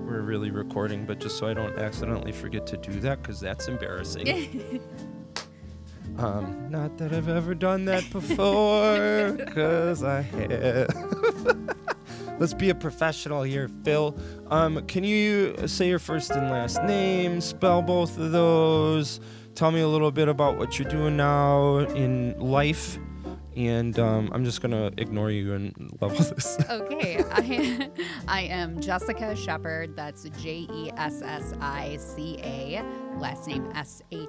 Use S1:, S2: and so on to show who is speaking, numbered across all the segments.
S1: we're really recording, but just so I don't accidentally forget to do that, because that's embarrassing. Not that I've ever done that before, because I have. Let's be a professional here, Phil. Can you say your first and last name, spell both of those, tell me a little bit about what you're doing now in life, and I'm just going to ignore you and level this.
S2: Okay, I am Jessica Shepard. That's Jessica, last name Shepherd,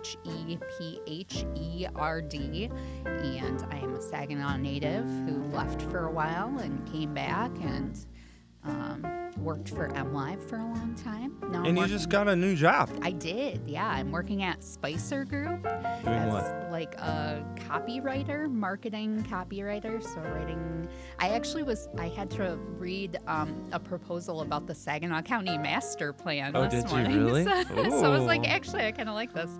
S2: and I am a Saginaw native who left for a while and came back and worked for MLive for a long time. Now
S1: And you just got a new job.
S2: I did, yeah. I'm working at Spicer Group.
S1: Doing
S2: as
S1: what?
S2: Like a copywriter, marketing copywriter. So writing, I had to read a proposal about the Saginaw County Master Plan this morning.
S1: You really?
S2: So I was like, actually, I kind of like this.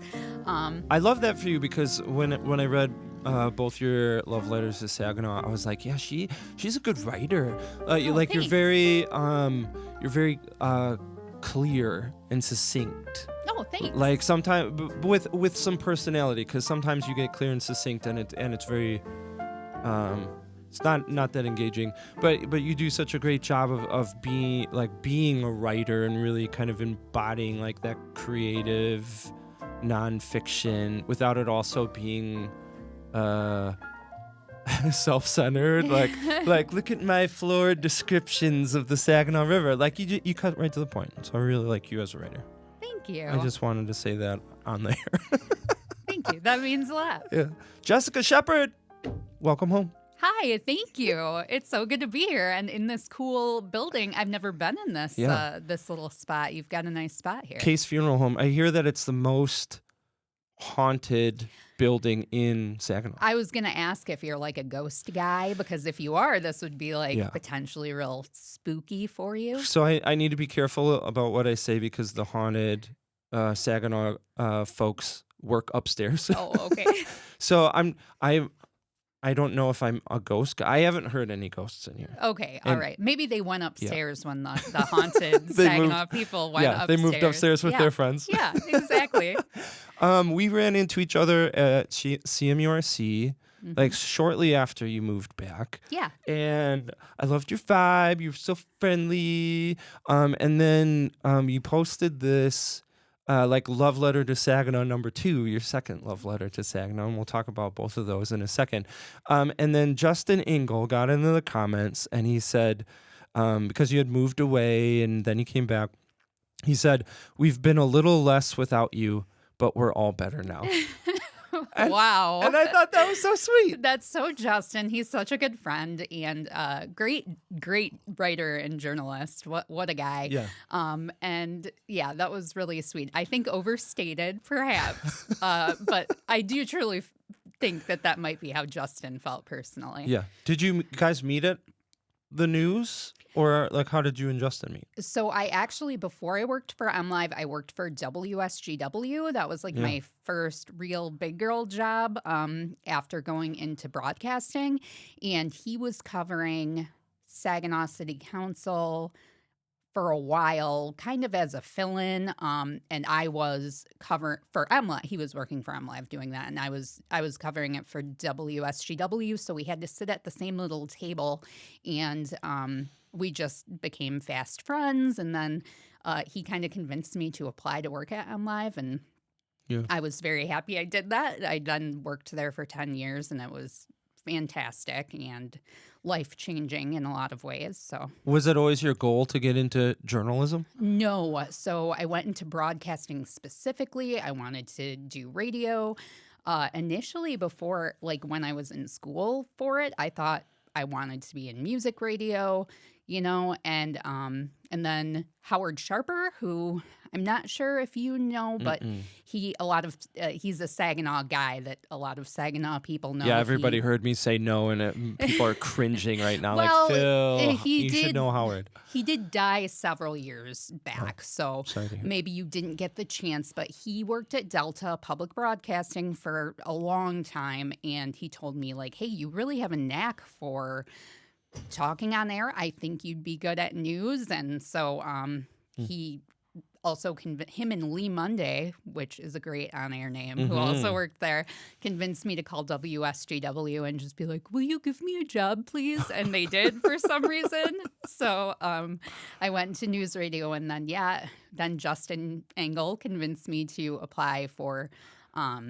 S1: I love that for you, because when I read both your love letters to Saginaw, I was like, yeah, she's a good writer. You're very clear and succinct.
S2: Oh, thanks.
S1: Like sometimes with some personality, because sometimes you get clear and succinct, and it's very it's not that engaging. But you do such a great job of being a writer and really kind of embodying like that creative nonfiction without it also being self-centered, like look at my florid descriptions of the Saginaw River. Like you cut right to the point. So I really like you as a writer.
S2: Thank you.
S1: I just wanted to say that on there.
S2: Thank you. That means a lot.
S1: Yeah, Jessica Shepard, welcome home.
S2: Hi, thank you. It's so good to be here and in this cool building. I've never been in this this little spot. You've got a nice spot here.
S1: Case Funeral Home. I hear that it's the most haunted building in Saginaw.
S2: I was going to ask if you're like a ghost guy, because if you are, this would be like potentially real spooky for you.
S1: So I need to be careful about what I say, because the haunted Saginaw folks work upstairs.
S2: Oh, okay.
S1: So I don't know if I'm a ghost guy. I haven't heard any ghosts in here.
S2: Okay, all right. Maybe they went upstairs when the haunted Saginaw people went upstairs.
S1: Yeah, they moved upstairs with their friends.
S2: Yeah, exactly.
S1: We ran into each other at CMURC, like shortly after you moved back.
S2: Yeah.
S1: And I loved your vibe. You were so friendly. And then you posted this like love letter to Saginaw #2, your second love letter to Saginaw, and we'll talk about both of those in a second. And then Justin Engel got into the comments, and he said, because you had moved away and then you came back, he said, "We've been a little less without you, but we're all better now."
S2: Wow.
S1: And I thought that was so sweet.
S2: That's so Justin. He's such a good friend and great writer and journalist. What a guy.
S1: Yeah.
S2: And yeah, that was really sweet. I think overstated, perhaps, but I do truly think that might be how Justin felt personally.
S1: Yeah. Did you guys meet at the news? Or like, how did you and Justin meet?
S2: So I actually, before I worked for MLive, I worked for WSGW. That was like my first real big girl job after going into broadcasting. And he was covering Saginaw City Council for a while, kind of as a fill-in. And I was covering for MLive. He was working for MLive doing that. And I was covering it for WSGW. So we had to sit at the same little table, and we just became fast friends, and then he kind of convinced me to apply to work at MLive, and I was very happy I did that. I then worked there for 10 years, and it was fantastic and life-changing in a lot of ways. So,
S1: was it always your goal to get into journalism?
S2: No. So I went into broadcasting specifically. I wanted to do radio. Initially, before, like when I was in school for it, I thought I wanted to be in music radio, and then Howard Sharper, who I'm not sure if you know, but he's a Saginaw guy that a lot of Saginaw people know.
S1: Yeah, everybody heard me say no, and people are cringing right now.
S2: Well,
S1: like, Phil, you should know Howard.
S2: He did die several years back, so maybe you didn't get the chance, but he worked at Delta Public Broadcasting for a long time, and he told me, like, hey, you really have a knack for talking on air. I think you'd be good at news. And so he also him and Lee Monday, which is a great on-air name, who also worked there, convinced me to call WSGW and just be like, will you give me a job, please? And they did for some reason. So I went into news radio, and then Justin Engel convinced me to apply for, a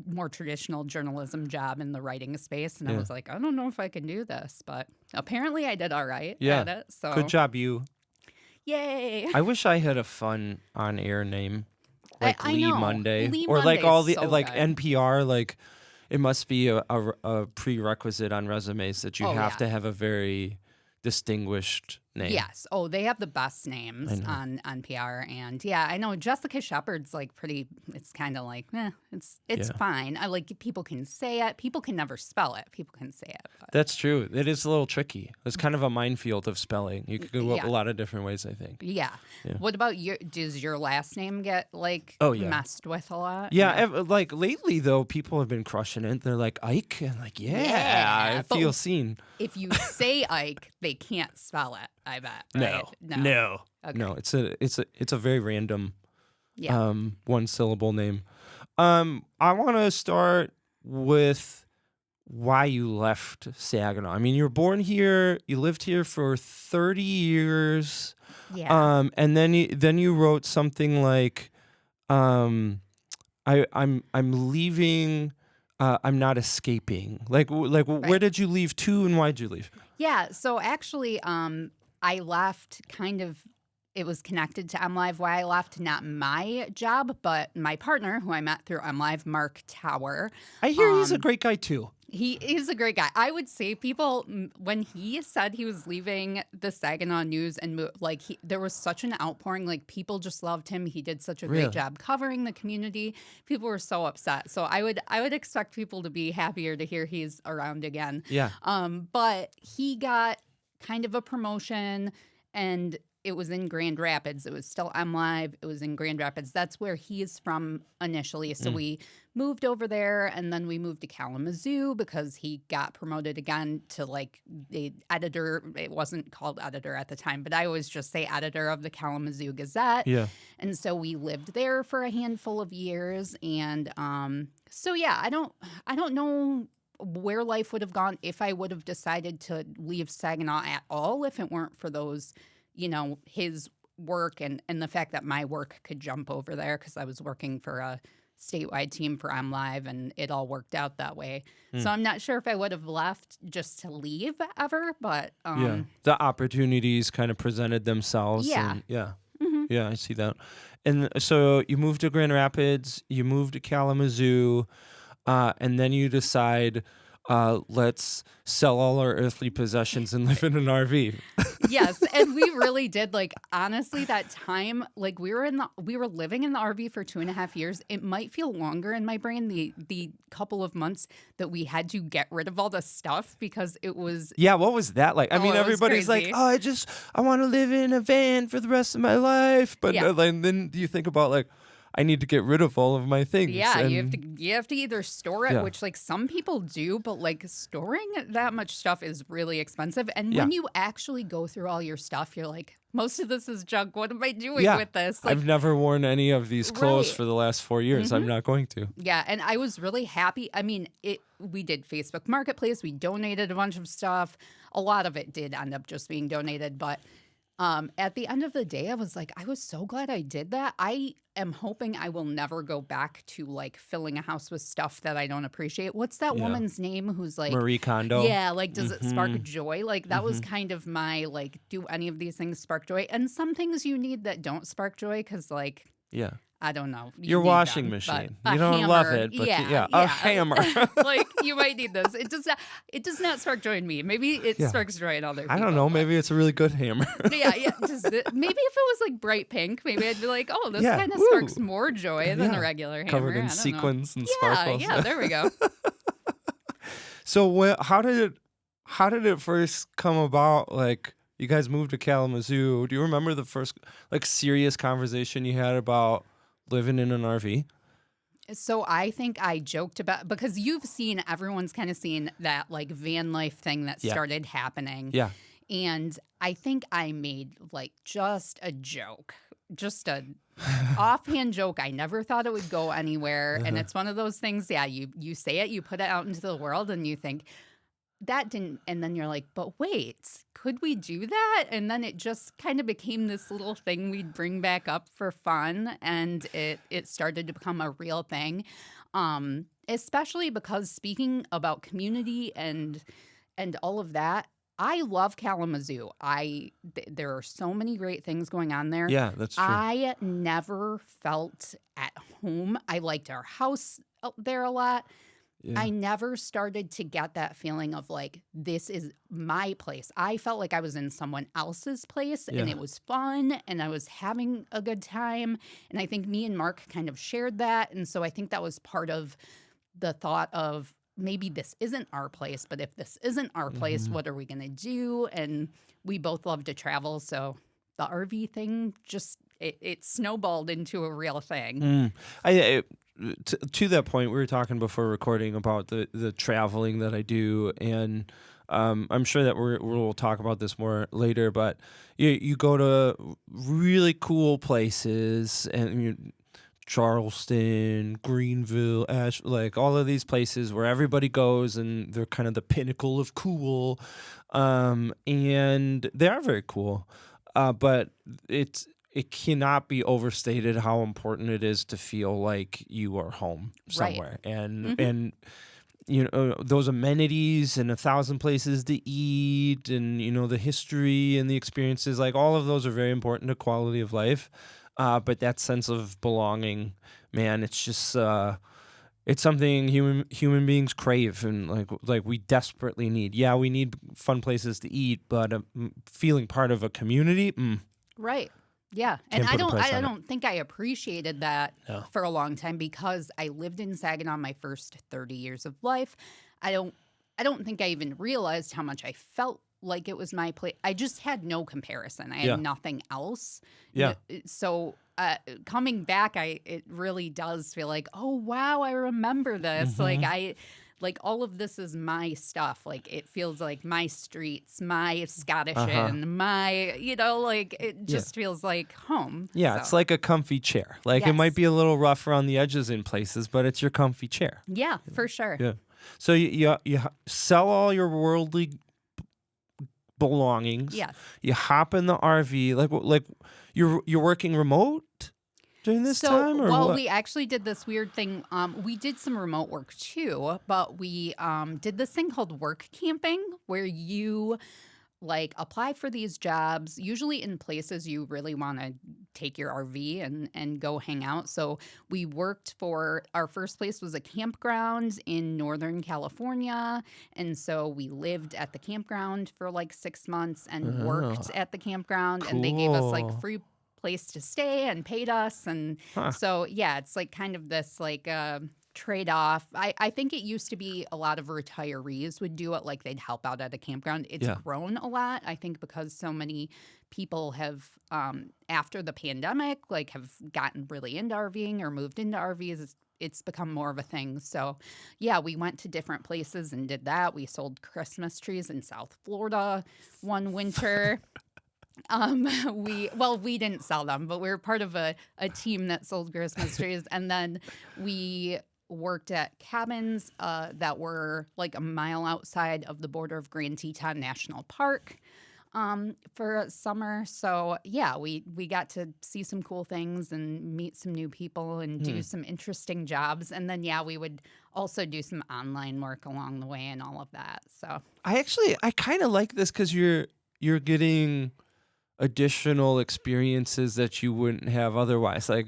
S2: more traditional journalism job in the writing space. And I was like, I don't know if I can do this, but apparently I did all right at it. So
S1: good job, you.
S2: Yay.
S1: I wish I had a fun on-air name like
S2: I
S1: Lee
S2: know.
S1: Monday
S2: Lee
S1: or like all the
S2: Monday's so
S1: like
S2: good.
S1: NPR. Like it must be a prerequisite on resumes that you have to have a very distinguished name.
S2: Yes. Oh, they have the best names on PR. And I know Jessica Shepard's like pretty, it's kind of like, it's fine. I like, people can say it. People can never spell it. People can say it. But.
S1: That's true. It is a little tricky. It's kind of a minefield of spelling. You could go a lot of different ways, I think.
S2: Yeah. What about does your last name get like messed with a lot?
S1: Yeah. Like lately though, people have been crushing it. They're like Ike and like, I feel seen.
S2: If you say Ike, they can't spell it. I bet.
S1: Right? No. Okay. No. It's a very random, one syllable name. I want to start with why you left Saginaw. I mean, you were born here. You lived here for 30 years.
S2: Yeah.
S1: And then you wrote something like, I'm leaving. I'm not escaping. Like where did you leave to, and why'd you leave?
S2: Yeah. So actually, I left kind of, it was connected to MLive why I left, not my job, but my partner who I met through MLive, Mark Tower.
S1: I hear he's a great guy too.
S2: He is a great guy. I would say people, when he said he was leaving the Saginaw News and there was such an outpouring, like people just loved him. He did such a great job covering the community. People were so upset. So I would expect people to be happier to hear he's around again.
S1: Yeah.
S2: But he got kind of a promotion, and it was in Grand Rapids. It was still MLive. It was in Grand Rapids. That's where he is from initially. So we moved over there, and then we moved to Kalamazoo because he got promoted again to like the editor. It wasn't called editor at the time, but I always just say editor of the Kalamazoo Gazette.
S1: Yeah.
S2: And so we lived there for a handful of years. And I don't know where life would have gone if I would have decided to leave Saginaw at all if it weren't for those, his work and the fact that my work could jump over there because I was working for a statewide team for MLive, and it all worked out that way. So I'm not sure if I would have left just to leave ever, but
S1: the opportunities kind of presented themselves.
S2: Yeah.
S1: And, yeah, I see that. And so you moved to Grand Rapids, you moved to Kalamazoo, and then you decide, let's sell all our earthly possessions and live in an RV.
S2: Yes, and we really did. Like, honestly, that time, like we were living in the RV for 2.5 years. It might feel longer in my brain, the couple of months that we had to get rid of all the stuff because it was.
S1: Yeah, what was that like? I mean, everybody's like, I want to live in a van for the rest of my life. But then you think about like, I need to get rid of all of my things.
S2: Yeah, and you have to either store it, which like some people do, but like storing that much stuff is really expensive. And when you actually go through all your stuff, you're like, most of this is junk. What am I doing with this? Like,
S1: I've never worn any of these clothes for the last 4 years. I'm not going to.
S2: Yeah, and I was really happy. I mean, we did Facebook Marketplace. We donated a bunch of stuff. A lot of it did end up just being donated, but at the end of the day, I was like, I was so glad I did that. I am hoping I will never go back to like filling a house with stuff that I don't appreciate. What's that woman's name who's like
S1: Marie Kondo?
S2: Yeah, like does it spark joy? Like that was kind of my like, do any of these things spark joy? And some things you need that don't spark joy because like I don't know.
S1: Your washing machine. You don't love it, but a hammer.
S2: Like you might need those. It does not spark joy in me. Maybe it sparks joy in other people.
S1: I don't know. Maybe it's a really good hammer.
S2: Maybe if it was like bright pink, maybe I'd be like, oh, this kind of sparks more joy than a regular hammer.
S1: Covered in sequins and sparkles.
S2: Yeah, there we go.
S1: So how did it first come about? Like you guys moved to Kalamazoo. Do you remember the first like serious conversation you had about living in an RV?
S2: So I think I joked about, because everyone's kind of seen that like van life thing that started happening.
S1: Yeah.
S2: And I think I made like just a joke, just a offhand joke. I never thought it would go anywhere. And it's one of those things, yeah, you say it, you put it out into the world and you think that didn't, and then you're like, but wait, could we do that? And then it just kind of became this little thing we'd bring back up for fun, and it started to become a real thing. Especially because speaking about community and all of that, I love Kalamazoo. There are so many great things going on there.
S1: Yeah, that's true.
S2: I never felt at home. I liked our house out there a lot.
S1: Yeah.
S2: I never started to get that feeling of like, this is my place. I felt like I was in someone else's place and
S1: Yeah.
S2: it was fun and I was having a good time. And I think me and Mark kind of shared that. And so I think that was part of the thought of maybe this isn't our place, but if this isn't our place, what are we going to do? And we both love to travel. So the RV thing just, it snowballed into a real thing.
S1: To that point, we were talking before recording about the traveling that I do, and I'm sure that we'll talk about this more later. But you go to really cool places, and Charleston, Greenville, like all of these places where everybody goes, and they're kind of the pinnacle of cool, and they are very cool, but it cannot be overstated how important it is to feel like you are home somewhere.
S2: Right.
S1: And those amenities and 1,000 places to eat, and the history and the experiences, like all of those are very important to quality of life. But that sense of belonging, man, it's just it's something human beings crave, and like we desperately need. Yeah, we need fun places to eat, but feeling part of a community.
S2: Right. Yeah. And
S1: Can't
S2: I
S1: put a price on it.
S2: don't think I appreciated that
S1: No.
S2: for a long time because I lived in Saginaw my first 30 years of life. I don't think I even realized how much I felt like it was my place. I just had no comparison. I had
S1: Yeah.
S2: nothing else.
S1: Yeah.
S2: So coming back, it really does feel like, oh wow, I remember this. Like all of this is my stuff. Like it feels like my streets, my Scottish Inn, my, like it just feels like home.
S1: Yeah,
S2: So,
S1: it's like a comfy chair. Like it might
S2: Yes.
S1: be a little rough around the edges in places, but it's your comfy chair.
S2: yeah, for sure.
S1: Yeah. So you sell all your worldly belongings.
S2: Yes.
S1: You hop in the RV. Like you're working remote during this time, or
S2: well,
S1: what?
S2: we actually did this weird thing. We did some remote work too, but we did this thing called Workamping, where you like apply for these jobs, usually in places you really want to take your RV and go hang out. So we worked for, our first place was a campground in Northern California. And so we lived at the campground for like 6 months and worked at the campground. And they gave us like
S1: Cool.
S2: free place to stay and paid us. And so, yeah, it's like kind of this like trade-off. I think it used to be a lot of retirees would do it, like they'd help out at a campground. It's grown a lot, I think, because so many people have after the pandemic like have gotten really into RVing or moved into RVs. It's become more of a thing. So yeah, we went to different places and did that. We sold Christmas trees in South Florida one winter. We didn't sell them, but we were part of a team that sold Christmas trees. And then we worked at cabins that were like a mile outside of the border of Grand Teton National Park for summer. So yeah, we got to see some cool things and meet some new people and do some interesting jobs. And then yeah, we would also do some online work along the way and all of that. So
S1: I kind of like this because you're getting additional experiences that you wouldn't have otherwise. Like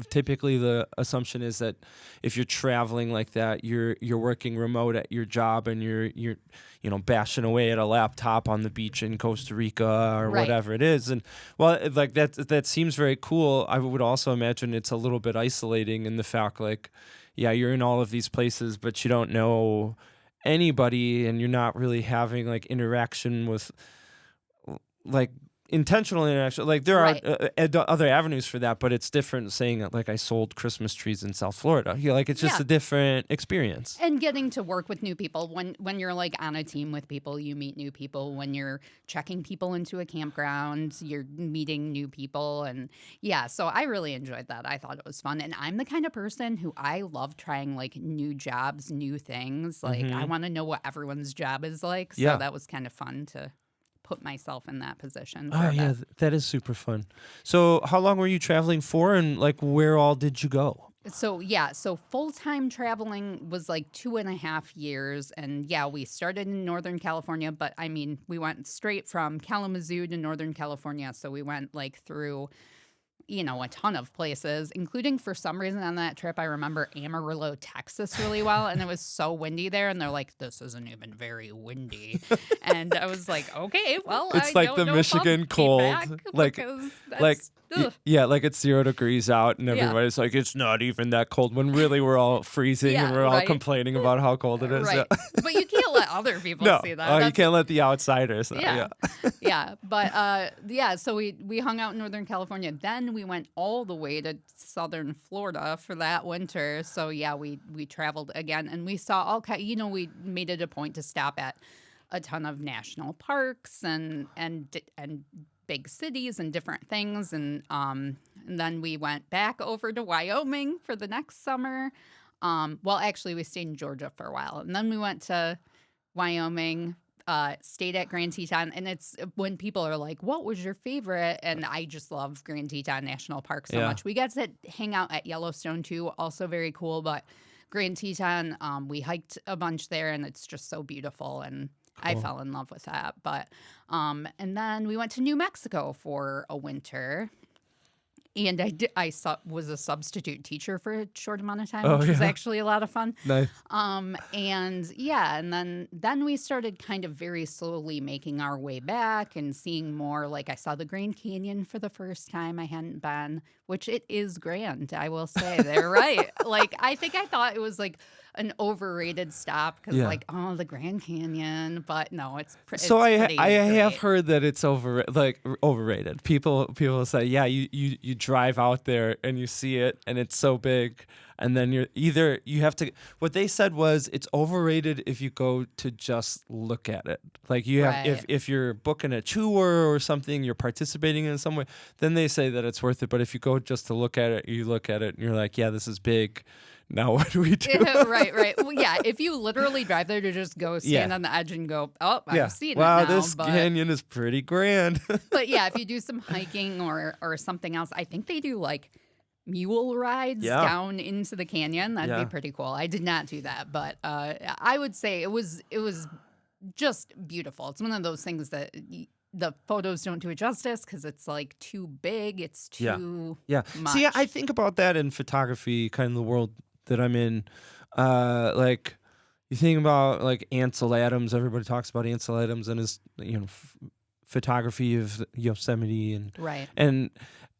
S1: typically the assumption is that if you're traveling like that, you're working remote at your job and you're bashing away at a laptop on the beach in Costa Rica or
S2: Right.
S1: whatever it is. And well, like that seems very cool. I would also imagine it's a little bit isolating in the fact like, yeah, you're in all of these places, but you don't know anybody and you're not really having like interaction with like intentional international. Like there
S2: Right.
S1: are other avenues for that, but it's different saying that, like I sold Christmas trees in South Florida. Like it's just
S2: Yeah.
S1: a different experience.
S2: And getting to work with new people. When you're like on a team with people, you meet new people. When you're checking people into a campground, you're meeting new people. And yeah, so I really enjoyed that. I thought it was fun. And I'm the kind of person who I love trying like new jobs, new things. Like I want to know what everyone's job is like. So that was kind of fun to put myself in that position.
S1: Oh yeah, that is super fun. So how long were you traveling for, and like where all did you go?
S2: So full-time traveling was like 2.5 years. And yeah, we started in Northern California, but I mean, we went straight from Kalamazoo to Northern California. So we went like through, a ton of places, including for some reason on that trip, I remember Amarillo, Texas really well. And it was so windy there. And they're like, this isn't even very windy. And I was like, okay, well,
S1: It's
S2: I
S1: like
S2: don't
S1: the
S2: know if
S1: Michigan
S2: I'll be
S1: cold,
S2: back
S1: like-
S2: because
S1: like
S2: that's,
S1: like it's 0 degrees out, and
S2: Yeah.
S1: everybody's like, it's not even that cold. When really we're all freezing
S2: Yeah,
S1: and we're all
S2: right.
S1: complaining about how cold it is.
S2: Right.
S1: Yeah.
S2: But you can't let other people
S1: No,
S2: see that.
S1: you
S2: That's-
S1: can't let the outsiders know.
S2: Yeah. Yeah. But so we hung out in Northern California. Then we went all the way to Southern Florida for that winter. So yeah, we traveled again, and we saw all kind, we made it a point to stop at a ton of national parks and big cities and different things. And then we went back over to Wyoming for the next summer. Well, actually, we stayed in Georgia for a while, and then we went to Wyoming, stayed at Grand Teton. And it's when people are like, what was your favorite? And I just love Grand Teton National Park so much. We got to hang out at Yellowstone too, also very cool. But Grand Teton, we hiked a bunch there, and it's just so beautiful. And I fell in love with that. But and then we went to New Mexico for a winter. And I was a substitute teacher for a short amount of time, which was actually a lot of fun.
S1: Nice.
S2: And yeah, and then we started kind of very slowly making our way back and seeing more. Like I saw the Grand Canyon for the first time. I hadn't been, which it is grand. I will say they're right. Like I think I thought it was like an overrated stop because like, oh, the Grand Canyon, but no, it's
S1: So I
S2: pretty
S1: have
S2: great.
S1: heard that it's overrated. People say, yeah, you drive out there and you see it and it's so big, and then you have to. What they said was it's overrated if you go to just look at it. Like you have if you're booking a tour or something, you're participating in some way, then they say that it's worth it. But if you go just to look at it, you look at it and you're like, yeah, this is big. Now what do we do?
S2: Right. Well, yeah, if you literally drive there to just go stand on the edge and go, oh, I've seen it
S1: wow,
S2: now.
S1: this canyon is pretty grand.
S2: But yeah, if you do some hiking or something else, I think they do like mule rides down into the canyon. That'd be pretty cool. I did not do that, but I would say it was just beautiful. It's one of those things that the photos don't do it justice because it's like too big. It's too much.
S1: See, I think about that in photography, kind of the world that I'm in. Like you think about like Ansel Adams. Everybody talks about Ansel Adams and his photography of Yosemite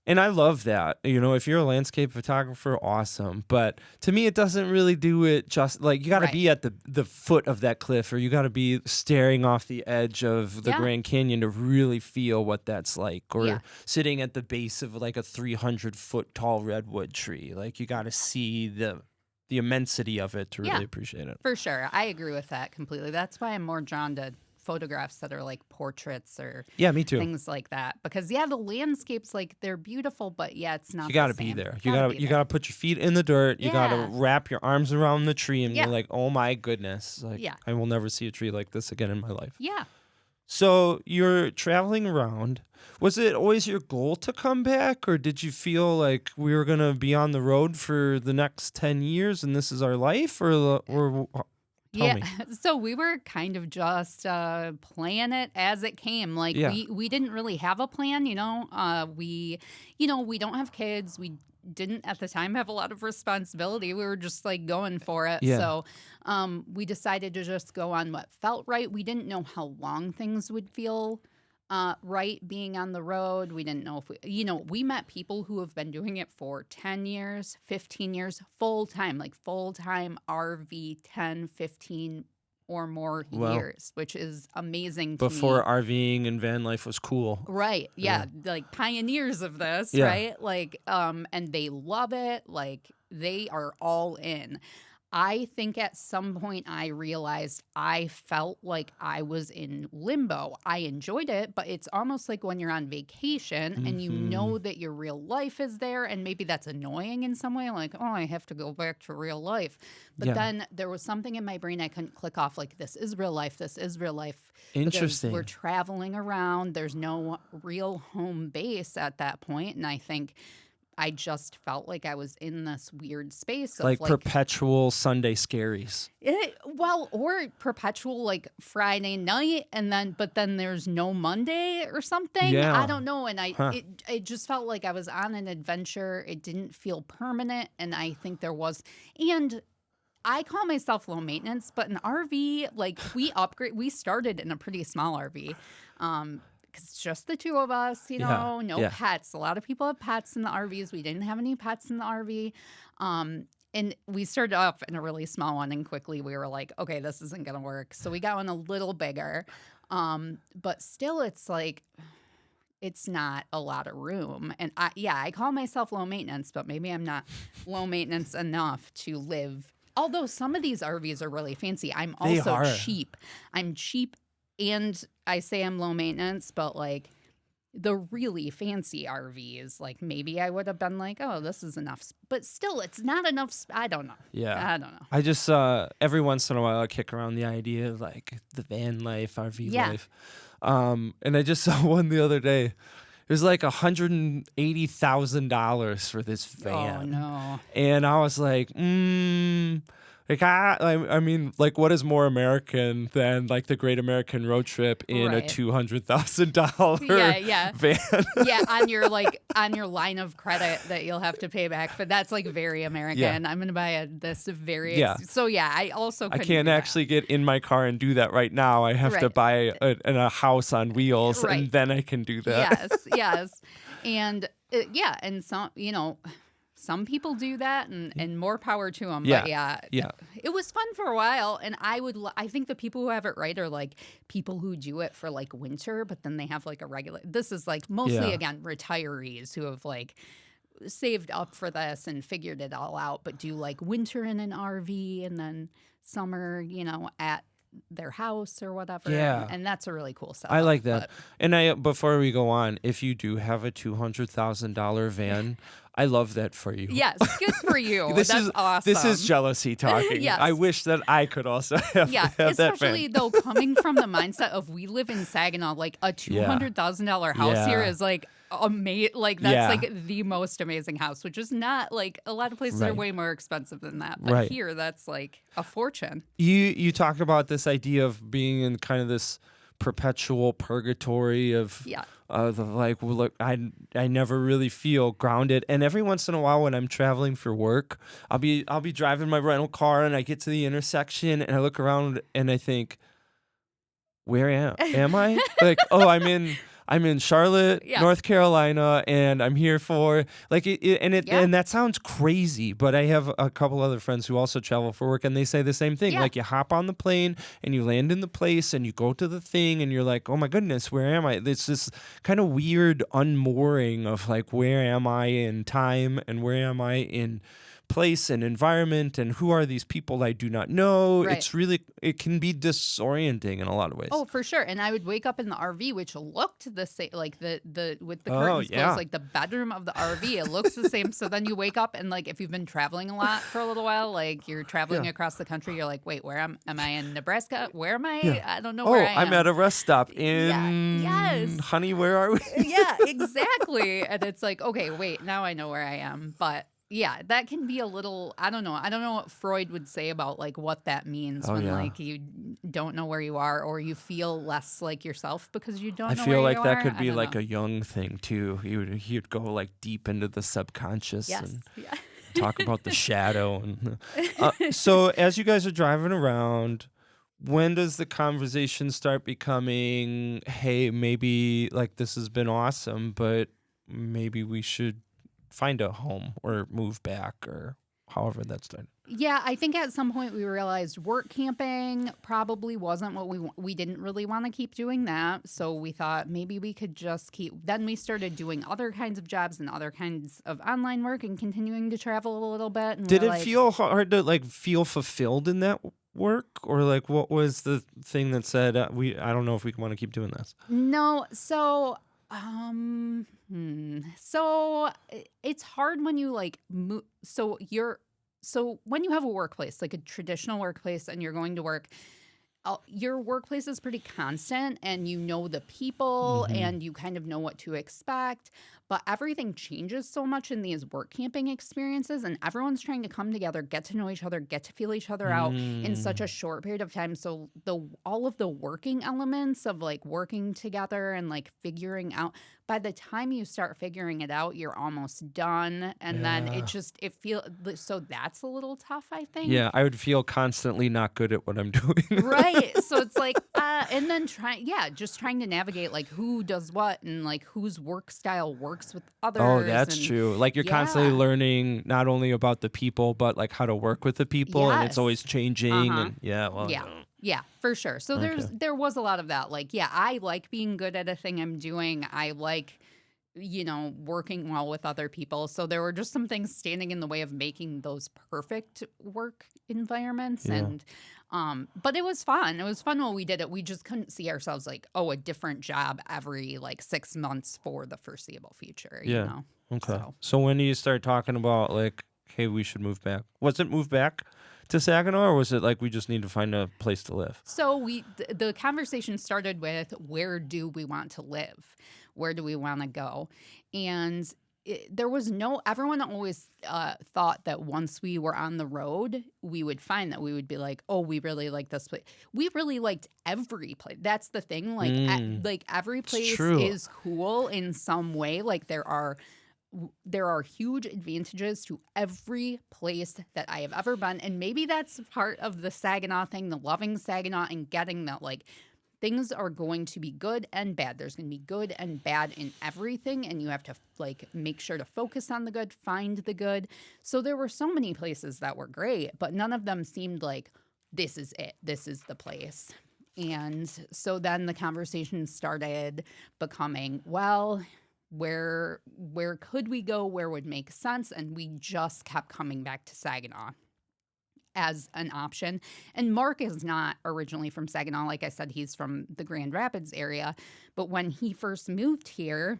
S1: and I love that. If you're a landscape photographer, awesome. But to me, it doesn't really do it just like you got to be at the foot of that cliff, or you got to be staring off the edge of the Grand Canyon to really feel what that's like, or sitting at the base of like a 300-foot tall redwood tree. Like you got to see the immensity of it to really appreciate it.
S2: For sure. I agree with that completely. That's why I'm more drawn to photographs that are like portraits or
S1: me too.
S2: things like that, because the landscapes, like they're beautiful, but it's not.
S1: You got to be there. You got to put your feet in the dirt. You got to wrap your arms around the tree and you're like, oh my goodness, like I will never see a tree like this again in my life.
S2: Yeah.
S1: So you're traveling around. Was it always your goal to come back, or did you feel like we were gonna be on the road for the next 10 years and this is our life, or Tell me.
S2: So we were kind of just playing it as it came. Like we didn't really have a plan, we don't have kids. We didn't at the time have a lot of responsibility. We were just like going for it.
S1: Yeah.
S2: So we decided to just go on what felt right. We didn't know how long things would feel right being on the road. We didn't know if we met people who have been doing it for 10 years, 15 years, full time RV, 10, 15 or more
S1: Wow.
S2: years, which is amazing to
S1: Before
S2: me.
S1: RVing and van life was cool.
S2: Right. Yeah. Like pioneers of this,
S1: Yeah.
S2: right? Like, and they love it. Like, they are all in. I think at some point I realized I felt like I was in limbo. I enjoyed it, but it's almost like when you're on vacation and you know that your real life is there, and maybe that's annoying in some way, like, oh, I have to go back to real life. But
S1: Yeah.
S2: then there was something in my brain I couldn't click off, like, this is real life, this is real life.
S1: Interesting.
S2: Because we're traveling around, there's no real home base at that point, and I think I just felt like I was in this weird space of
S1: Like perpetual Sunday scaries.
S2: or perpetual like Friday night, but then there's no Monday or something.
S1: Yeah.
S2: I don't know, and it just felt like I was on an adventure. It didn't feel permanent, and I think there was, and I call myself low maintenance, but an RV, like we started in a pretty small RV. Because it's just the two of us, no pets. A lot of people have pets in the RVs. We didn't have any pets in the RV. And we started off in a really small one, and quickly we were like, okay, this isn't going to work. So we got one a little bigger. But still, it's like, it's not a lot of room. And I call myself low maintenance, but maybe I'm not low maintenance enough to live. Although some of these RVs are really fancy. I'm also cheap. I'm cheap. And I say I'm low maintenance, but like the really fancy RVs, like maybe I would have been like, oh, this is enough. But still, it's not enough. I don't know.
S1: Yeah.
S2: I don't know.
S1: I just, every once in a while, I kick around the idea of like the van life, RV life. And I just saw one the other day. It was like $180,000 for this van.
S2: Oh, no.
S1: And I was like, like I mean, like, what is more American than like the Great American Road Trip in a $200,000 van?
S2: on your line of credit that you'll have to pay back, but that's like very American.
S1: Yeah.
S2: I'm gonna buy this very I also
S1: I can't actually get in my car and do that right now. I have to buy a house on wheels, and then I can do that.
S2: Yes, and and some people do that, and more power to them. But it was fun for a while, and I think the people who have it right are like people who do it for like winter, but then they have like a regular. This is like mostly again retirees who have like saved up for this and figured it all out, but do like winter in an RV and then summer, at their house or whatever. And that's a really cool setup.
S1: I like that. And before we go on, if you do have a $200,000 van, I love that for you.
S2: Yes, good for you. That's awesome.
S1: This is jealousy talking.
S2: Yes.
S1: I wish that I could also have that van.
S2: Especially though coming from the mindset of we live in Saginaw, like a $200,000 house here is like amazing. Like that's like the most amazing house, which is not like a lot of places are way more expensive than that. But here, that's like a fortune.
S1: You talk about this idea of being in kind of this perpetual purgatory of like, well, look, I never really feel grounded, and every once in a while when I'm traveling for work, I'll be driving my rental car and I get to the intersection and I look around and I think, where am I? Like, oh, I'm in Charlotte, North Carolina, and I'm here for like and that sounds crazy, but I have a couple other friends who also travel for work, and they say the same thing. Like, you hop on the plane and you land in the place and you go to the thing and you're like, oh my goodness, where am I? It's this kind of weird unmooring of like, where am I in time and where am I in place and environment, and who are these people I do not know? It can be disorienting in a lot of ways.
S2: Oh, for sure. And I would wake up in the RV, which looked the same, like the with the curtains closed, like the bedroom of the RV, it looks the same. So then you wake up and like if you've been traveling a lot for a little while, like you're traveling across the country, you're like, wait, where am I in Nebraska? Where am I? I don't know where I am.
S1: I'm at a rest stop in honey, where are we?
S2: Yeah, exactly. And it's like, okay, wait, now I know where I am. But yeah, that can be a little, I don't know what Freud would say about like what that means when like you don't know where you are or you feel less like yourself because you don't know where you are.
S1: I feel like that could be like a Jung thing too. He'd go like deep into the subconscious and talk about the shadow. And so as you guys are driving around, when does the conversation start becoming, hey, maybe like this has been awesome, but maybe we should find a home or move back, or however that started.
S2: Yeah, I think at some point we realized work camping probably wasn't what we didn't really want to keep doing that. So we thought maybe we could just then we started doing other kinds of jobs and other kinds of online work and continuing to travel a little bit. And
S1: Did it feel hard to like feel fulfilled in that work, or like what was the thing that said I don't know if we want to keep doing this?
S2: No, so so it's hard when you like move. So when you have a workplace, like a traditional workplace, and you're going to work, your workplace is pretty constant, and you know the people, and you kind of know what to expect. But everything changes so much in these work camping experiences, and everyone's trying to come together, get to know each other, get to feel each other out in such a short period of time. So all of the working elements of like working together and like figuring out, by the time you start figuring it out, you're almost done. And then it feels, so that's a little tough, I think.
S1: Yeah, I would feel constantly not good at what I'm doing.
S2: Right. So it's like, and then just trying to navigate like who does what and like whose work style works with others.
S1: Oh, that's true. Like you're constantly learning not only about the people, but like how to work with the people, and it's always changing. And
S2: yeah, for sure. So there was a lot of that. Like, yeah, I like being good at a thing I'm doing. I like, working well with other people. So there were just some things standing in the way of making those perfect work environments. Yeah. And but it was fun. It was fun while we did it. We just couldn't see ourselves like, a different job every like 6 months for the foreseeable future.
S1: Yeah.
S2: You know?
S1: Okay. So when do you start talking about like, hey, we should move back? Was it move back to Saginaw, or was it like we just need to find a place to live?
S2: So the conversation started with, where do we want to live? Where do we want to go? And there was everyone always thought that once we were on the road, we would find that we would be like, oh, we really like this place. We really liked every place. That's the thing. Like, every place is cool in some way. Like there are huge advantages to every place that I have ever been. And maybe that's part of the Saginaw thing, the loving Saginaw, and getting that like things are going to be good and bad. There's going to be good and bad in everything, and you have to like make sure to focus on the good, find the good. So there were so many places that were great, but none of them seemed like this is it. This is the place. And so then the conversation started becoming, well, where could we go? Where would make sense? And we just kept coming back to Saginaw as an option. And Mark is not originally from Saginaw. Like I said, he's from the Grand Rapids area. But when he first moved here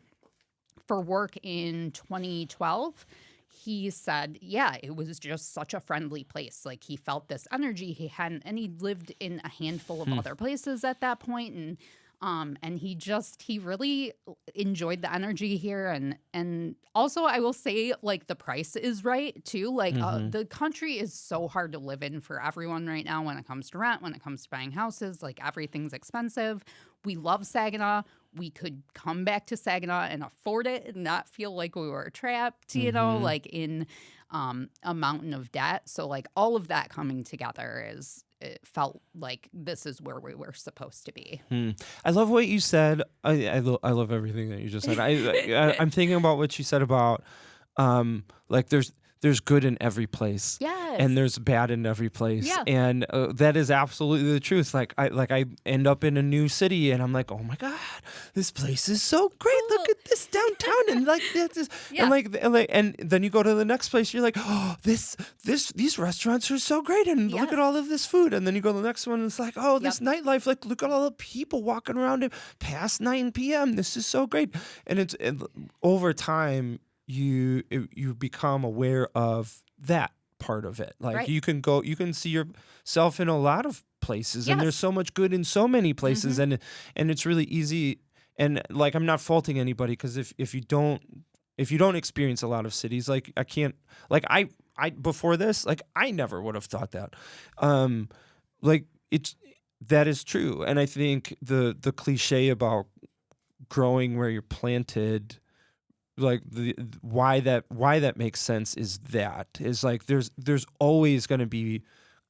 S2: for work in 2012, he said, yeah, it was just such a friendly place. Like he felt this energy and he lived in a handful of other places at that point. And he really enjoyed the energy here. And also I will say, like, the price is right too. Like the country is so hard to live in for everyone right now when it comes to rent, when it comes to buying houses, like everything's expensive. We love Saginaw. We could come back to Saginaw and afford it and not feel like we were trapped, like in a mountain of debt. So like all of that coming together it felt like this is where we were supposed to be.
S1: I love what you said. I love everything that you just said. I'm thinking about what you said about like there's good in every place.
S2: Yes.
S1: And there's bad in every place.
S2: Yeah.
S1: And that is absolutely the truth. Like I end up in a new city and I'm like, oh my God, this place is so great. Look at this downtown and like this. Yeah. And then you go to the next place, you're like, oh, these restaurants are so great, and look at all of this food. And then you go to the next one and it's like, oh, this nightlife, like look at all the people walking around past 9 p.m. This is so great. And over time you become aware of that part of it. Like you can see yourself in a lot of places, and there's so much good in so many places, and it's really easy. And like, I'm not faulting anybody, because if you don't experience a lot of cities, like I can't, like I before this, like I never would have thought that. Like that is true. And I think the cliche about growing where you're planted, like why that makes sense is like there's always going to be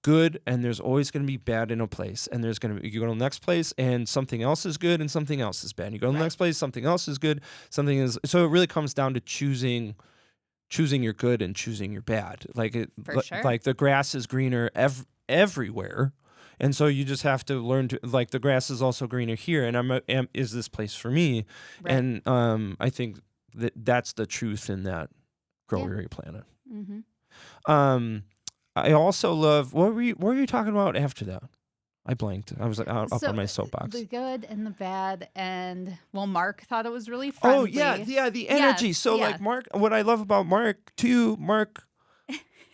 S1: good and there's always going to be bad in a place, and you go to the next place and something else is good and something else is bad. You go to the next place, something else is good, so it really comes down to choosing choosing your good and choosing your bad. Like
S2: For sure.
S1: like the grass is greener everywhere. And so you just have to learn to, like, the grass is also greener here, and is this place for me?
S2: Right.
S1: And I think that's the truth in that Grow Weary Planet. I also love, what were you talking about after that? I blanked. I was like up on my soapbox.
S2: The good and the bad, and Mark thought it was really friendly.
S1: Oh yeah, the energy.
S2: Yes,
S1: so like Mark, what I love about Mark too,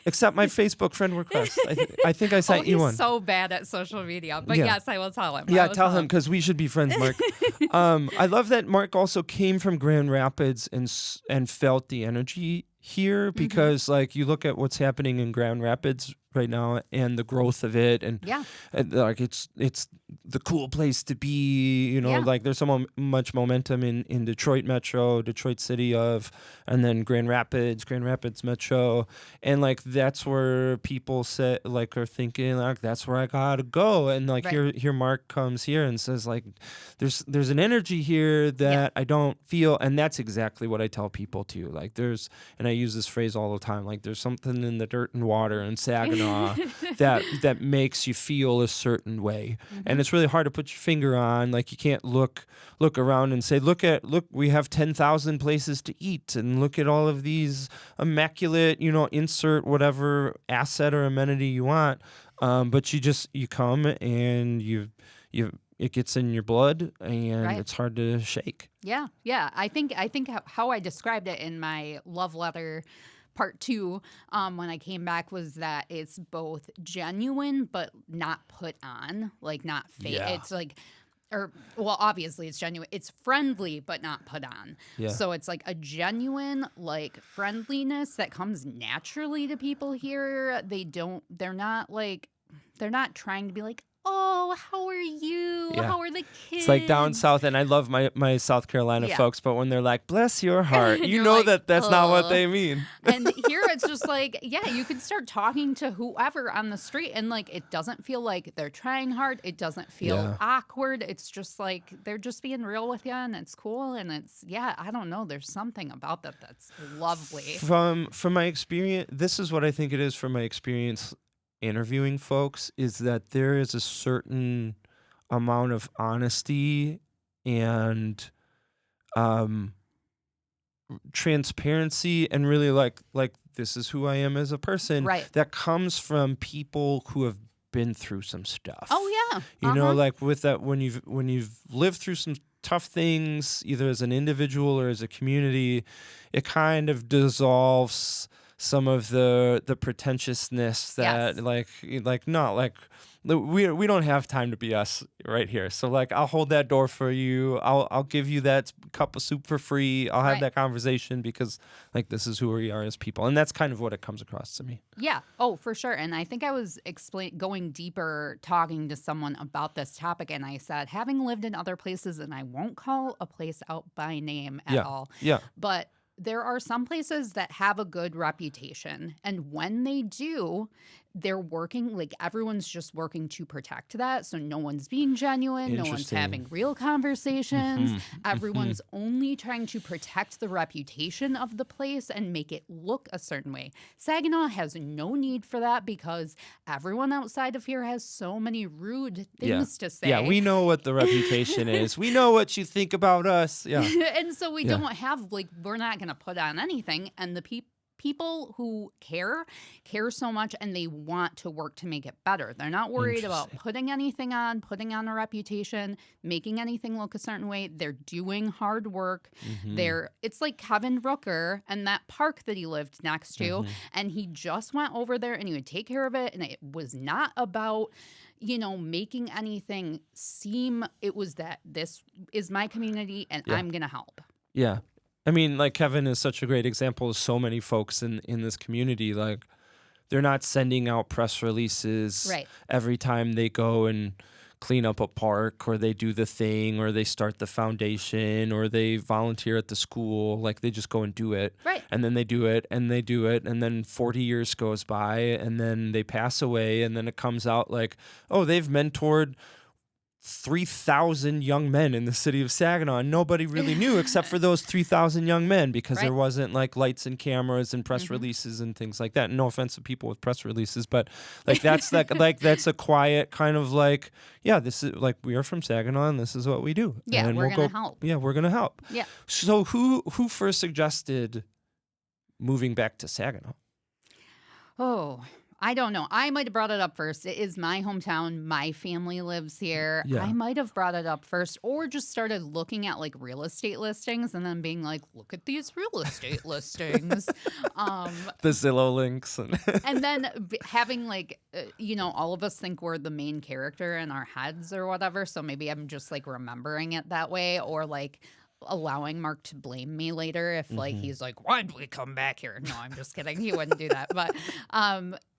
S1: accept my Facebook friend request. I think I sent you one.
S2: He's so bad at social media, but yes, I will tell him.
S1: Yeah, tell him, because we should be friends, Mark. I love that Mark also came from Grand Rapids and felt the energy here, because like you look at what's happening in Grand Rapids right now and the growth of it, and like it's the cool place to be, you know. Like there's so much momentum in Detroit Metro, Detroit City and then Grand Rapids Metro, and like that's where people are thinking like that's where I gotta go, and like here Mark comes here and says like there's an energy here that I don't feel, and that's exactly what I tell people too. Like and I use this phrase all the time, like there's something in the dirt and water in Saginaw that makes you feel a certain way, and it's really hard to put your finger on. Like you can't look around and say look, we have 10,000 places to eat, and look at all of these immaculate, you know, insert whatever asset or amenity you want, but you come and you it gets in your blood, and it's hard to shake.
S2: Yeah. I think how I described it in my love letter part 2, when I came back, was that it's both genuine but not put on, like not fake.
S1: Yeah.
S2: It's like, obviously it's genuine. It's friendly but not put on.
S1: Yeah.
S2: So it's like a genuine like friendliness that comes naturally to people here. They're not trying to be like, oh, how are you?
S1: Yeah.
S2: How are the kids?
S1: It's like down south, and I love my South Carolina folks, but when they're like, bless your heart, you know
S2: like,
S1: that's not what they mean.
S2: And here it's just like, you can start talking to whoever on the street, and like it doesn't feel like they're trying hard. It doesn't feel awkward. It's just like they're just being real with you, and it's cool, and it's I don't know. There's something about that that's lovely.
S1: From my experience, this is what I think it is from my experience interviewing folks, is that there is a certain amount of honesty and transparency, and really like this is who I am as a person, that comes from people who have been through some stuff.
S2: Oh yeah.
S1: You know, like with that, when you've lived through some tough things, either as an individual or as a community, it kind of dissolves some of the pretentiousness that we don't have time to be us right here. So like I'll hold that door for you. I'll give you that cup of soup for free. I'll have that conversation, because like this is who we are as people, and that's kind of what it comes across to me.
S2: Yeah. Oh, for sure. And I think I was going deeper, talking to someone about this topic, and I said, having lived in other places, and I won't call a place out by name at all.
S1: Yeah.
S2: But there are some places that have a good reputation, and when they do, they're working, like everyone's just working to protect that. So no one's being genuine, no one's having real conversations. Everyone's only trying to protect the reputation of the place and make it look a certain way. Saginaw has no need for that, because everyone outside of here has so many rude things to say.
S1: Yeah, we know what the reputation is. We know what you think about us. Yeah.
S2: And so we don't have, like, we're not going to put on anything. And the people who care so much, and they want to work to make it better. They're not worried about putting anything on, putting on a reputation, making anything look a certain way. They're doing hard work. It's like Kevin Rooker and that park that he lived next to, and he just went over there and he would take care of it, and it was not about, you know, making anything seem, it was that this is my community and I'm going to help.
S1: Yeah. I mean, like Kevin is such a great example of so many folks in this community. Like they're not sending out press releases every time they go and clean up a park, or they do the thing, or they start the foundation, or they volunteer at the school. Like they just go and do it. Right. And then they do it, and they do it, and then 40 years goes by, and then they pass away, and then it comes out like, oh, they've mentored 3,000 young men in the city of Saginaw, and nobody really knew except for those 3,000 young men, because there wasn't like lights and cameras and press releases and things like that. No offense to people with press releases, but like that's like that's a quiet kind of like, yeah, this is like, we are from Saginaw and this is what we do.
S2: Yeah,
S1: and
S2: we're gonna help.
S1: Yeah, we're gonna help.
S2: Yeah.
S1: So who first suggested moving back to Saginaw?
S2: Oh, I don't know. I might have brought it up first. It is my hometown. My family lives here.
S1: Yeah.
S2: I might have brought it up first, or just started looking at like real estate listings and then being like, look at these real estate listings.
S1: The Zillow links.
S2: And then having like, all of us think we're the main character in our heads or whatever. So maybe I'm just like remembering it that way, or like allowing Mark to blame me later if like he's like, why'd we come back here? No, I'm just kidding. He wouldn't do that. But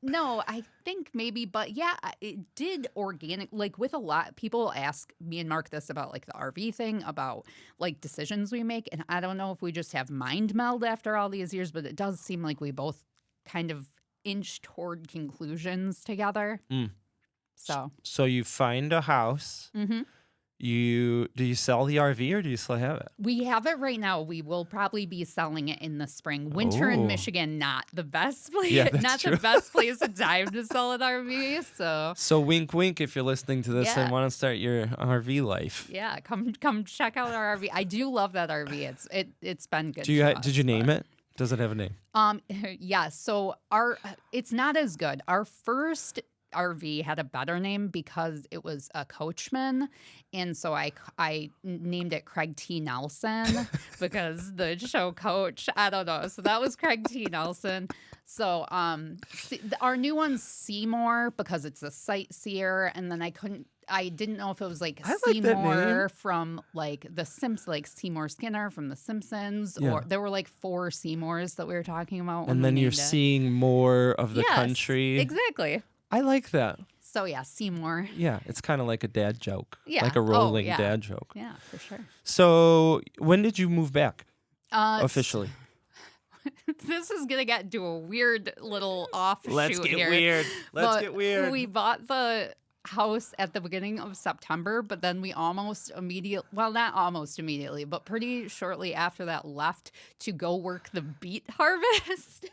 S2: no, I think maybe, but yeah, it did organic, like with a lot. People ask me and Mark this about like the RV thing, about like decisions we make. And I don't know if we just have mind meld after all these years, but it does seem like we both kind of inch toward conclusions together. So
S1: you find a house. Do you sell the RV or do you still have it?
S2: We have it right now. We will probably be selling it in the spring. Winter in Michigan, not the best place.
S1: Yeah, that's
S2: not
S1: true.
S2: the best place and time to sell an RV. So
S1: wink, wink, if you're listening to this and want to start your RV life.
S2: Yeah, come check out our RV. I do love that RV. It's been good.
S1: Did you name it? Does it have a name?
S2: Yeah. So it's not as good. Our first RV had a better name because it was a coachman, and so I named it Craig T. Nelson because the show Coach. I don't know. So that was Craig T. Nelson. So our new one's Seymour because it's a sightseer, and then I didn't know if it was like Seymour from like the Simpsons, like Seymour Skinner from The Simpsons, or there were like 4 Seymours that we were talking about.
S1: And then you're seeing more of the country.
S2: Exactly.
S1: I like that.
S2: So yeah, Seymour.
S1: Yeah, it's kind of like a dad joke.
S2: Yeah.
S1: Like a rolling dad joke.
S2: Yeah, for sure.
S1: So when did you move back officially?
S2: This is going to get into a weird little offshoot here.
S1: Let's get weird.
S2: We bought the house at the beginning of September, but then we not almost immediately, but pretty shortly after that left to go work the beet harvest.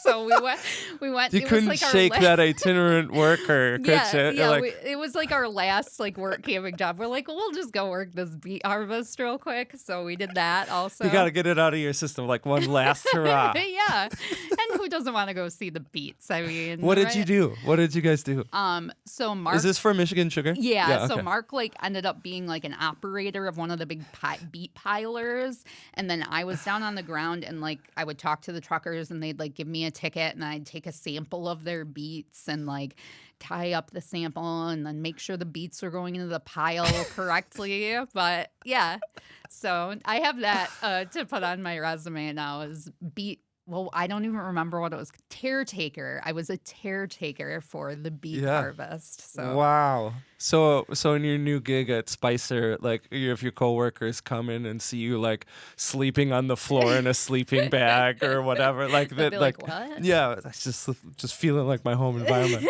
S2: So we went.
S1: You couldn't shake that itinerant worker, could you?
S2: Yeah. It was like our last like work camping job. We're like, we'll just go work this beet harvest real quick. So we did that also.
S1: You got to get it out of your system, like one last hurrah.
S2: Yeah. And who doesn't want to go see the beets? I mean,
S1: what did you do? What did you guys do?
S2: So Mark.
S1: Is this for Michigan Sugar?
S2: Yeah. So Mark like ended up being like an operator of one of the big beet pilers, and then I was down on the ground and like I would talk to the truckers and they'd like give me a ticket and I'd take a sample of their beets and like tie up the sample and then make sure the beets were going into the pile correctly. But yeah, so I have that to put on my resume now as beet. Well, I don't even remember what it was. Tear taker. I was a tear taker for the beet harvest. So
S1: wow. So in your new gig at Spicer, like if your coworkers come in and see you like sleeping on the floor in a sleeping bag or whatever, like that, like
S2: what?
S1: Yeah, it's just feeling like my home environment.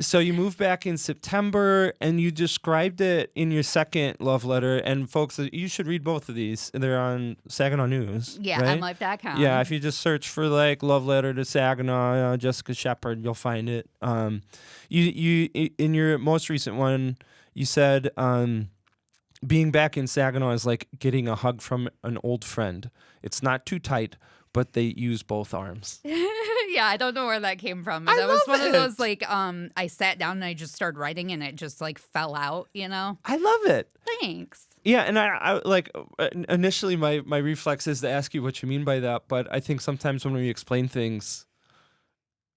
S1: So you moved back in September, and you described it in your second love letter. And folks, you should read both of these. They're on Saginaw News.
S2: Yeah,
S1: right?
S2: MLive.com.
S1: Yeah, if you just search for like love letter to Saginaw, Jessica Shepard, you'll find it. You in your most recent one, you said being back in Saginaw is like getting a hug from an old friend. It's not too tight, but they use both arms.
S2: Yeah, I don't know where that came from. That was one of those like I sat down and I just started writing and it just like fell out, you know?
S1: I love it.
S2: Thanks.
S1: Yeah, and I like initially my reflex is to ask you what you mean by that, but I think sometimes when we explain things,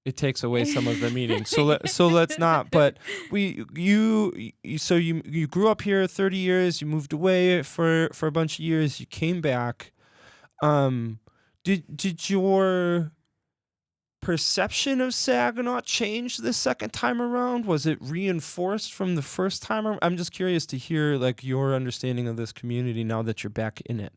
S1: it takes away some of the meaning. So let's not. But you grew up here 30 years. You moved away for a bunch of years. You came back. Did your perception of Saginaw change the second time around? Was it reinforced from the first time? I'm just curious to hear like your understanding of this community now that you're back in it.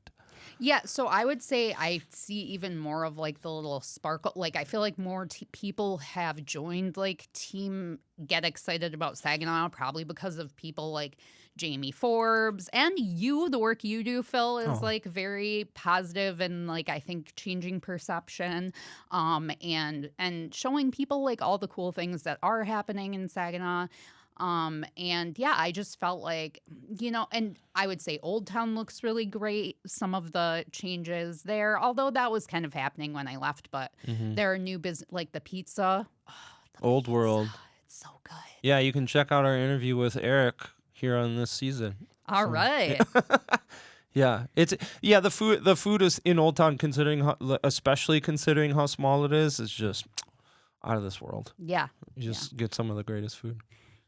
S2: Yeah, so I would say I see even more of like the little sparkle. Like I feel like more people have joined like Team Get Excited About Saginaw, probably because of people like Jamie Forbes and you. The work you do, Phil, is
S1: Oh,
S2: like very positive and like I think changing perception, and showing people like all the cool things that are happening in Saginaw. And yeah, I just felt like, and I would say Old Town looks really great. Some of the changes there, although that was kind of happening when I left, but
S1: hmm
S2: there are new business like the pizza. Oh, the
S1: Old
S2: pizza.
S1: World.
S2: It's so good.
S1: Yeah, you can check out our interview with Eric here on this season.
S2: All
S1: So,
S2: right.
S1: yeah, the food is in Old Town, especially considering how small it is just out of this world.
S2: Yeah.
S1: You just get some of the greatest food.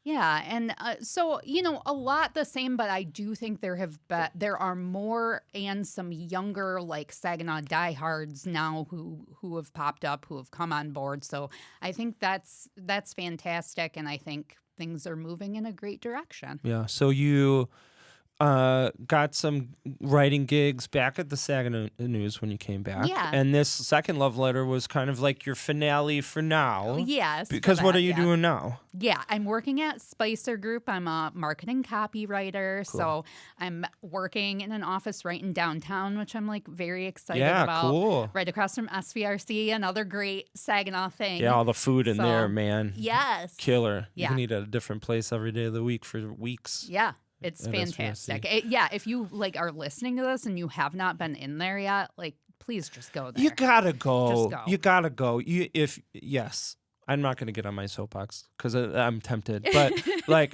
S2: Yeah, and so a lot the same, but I do think there are more and some younger like Saginaw diehards now who have popped up, who have come on board. So I think that's fantastic, and I think things are moving in a great direction.
S1: Yeah. So you got some writing gigs back at the Saginaw News when you came back.
S2: Yeah.
S1: And this second love letter was kind of like your finale for now.
S2: Yes.
S1: Because what are you doing now?
S2: Yeah, I'm working at Spicer Group. I'm a marketing copywriter.
S1: Cool.
S2: So I'm working in an office right in downtown, which I'm like very excited
S1: Yeah,
S2: about.
S1: cool.
S2: Right across from SVRC, another great Saginaw thing.
S1: Yeah, all the food in there, man.
S2: Yes.
S1: Killer.
S2: Yeah.
S1: You can eat at a different place every day of the week for weeks.
S2: Yeah. It's
S1: at
S2: fantastic.
S1: SVRC.
S2: Yeah, if you like are listening to this and you have not been in there yet, like please just go there.
S1: You gotta go.
S2: Just go.
S1: You gotta go. Yes. I'm not gonna get on my soapbox because I'm tempted, but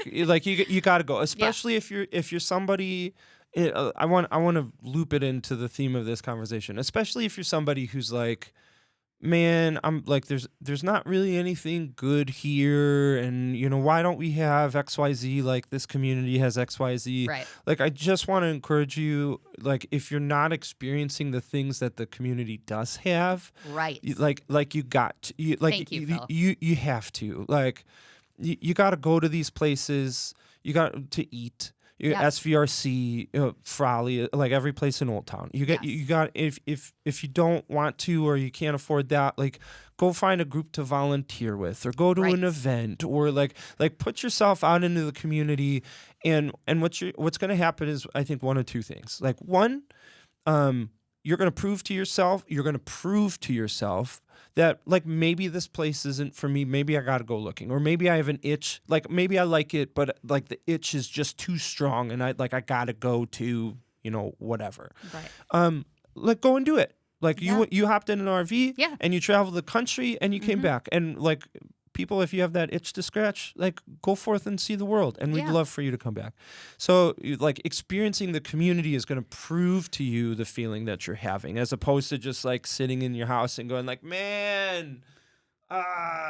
S1: you gotta go, especially if you're somebody. I want to loop it into the theme of this conversation, especially if you're somebody who's like, man, I'm like, there's not really anything good here, and why don't we have XYZ? Like this community has XYZ.
S2: Right.
S1: Like I just want to encourage you, like if you're not experiencing the things that the community does have,
S2: Right.
S1: like you got to,
S2: Thank you, Phil.
S1: you have to, like you got to go to these places. You got to eat.
S2: Yes.
S1: SVRC, Froley, like every place in Old Town. You got if you don't want to or you can't afford that, like go find a group to volunteer with or go to an event or like put yourself out into the community, and what's going to happen is I think one of two things. Like one, you're going to prove to yourself that like maybe this place isn't for me. Maybe I got to go looking, or maybe I have an itch. Like maybe I like it, but like the itch is just too strong, and I got to go to whatever.
S2: Right.
S1: Like go and do it. Like you hopped in an RV,
S2: Yeah.
S1: and you traveled the country, and you came back, and like people, if you have that itch to scratch, like go forth and see the world, and we'd love for you to come back. So like experiencing the community is going to prove to you the feeling that you're having, as opposed to just like sitting in your house and going like, man,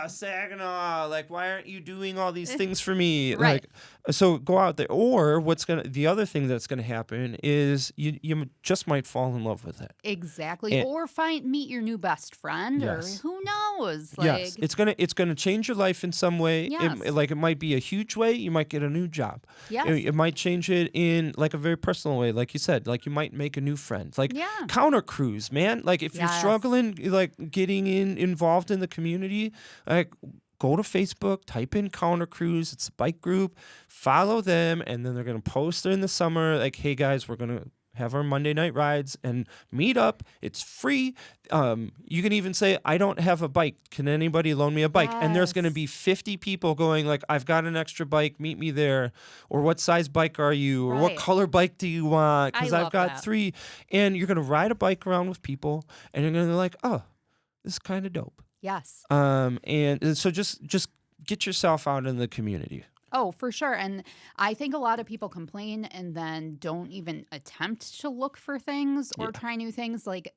S1: Saginaw, like why aren't you doing all these things for me?
S2: Right.
S1: Like, so go out there. Or the other thing that's gonna happen is you just might fall in love with it.
S2: Exactly. Or meet your new best friend,
S1: Yes.
S2: or who knows? Like,
S1: Yes, it's gonna change your life in some way.
S2: Yes.
S1: It might be a huge way. You might get a new job.
S2: Yes.
S1: It might change it in like a very personal way, like you said. Like you might make a new friend. Like counter cruise, man. Like if you're struggling, like getting involved in the community, like go to Facebook, type in Counter Cruise. It's a bike group. Follow them, and then they're gonna post in the summer like, hey guys, we're gonna have our Monday night rides and meet up. It's free. You can even say, I don't have a bike. Can anybody loan me a bike? And there's going to be 50 people going like, I've got an extra bike. Meet me there. Or what size bike are you? Or what color bike do you want? Because I've got 3. And you're going to ride a bike around with people, and you're going to be like, oh, this is kind of dope.
S2: Yes.
S1: And so just get yourself out in the community.
S2: Oh, for sure. And I think a lot of people complain and then don't even attempt to look for things or try new things. Like,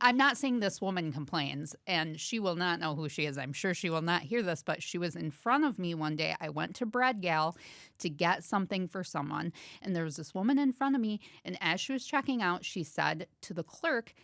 S2: I'm not saying this woman complains, and she will not know who she is. I'm sure she will not hear this, but she was in front of me one day. I went to Bread Gal to get something for someone, and there was this woman in front of me, and as she was checking out, she said to the clerk,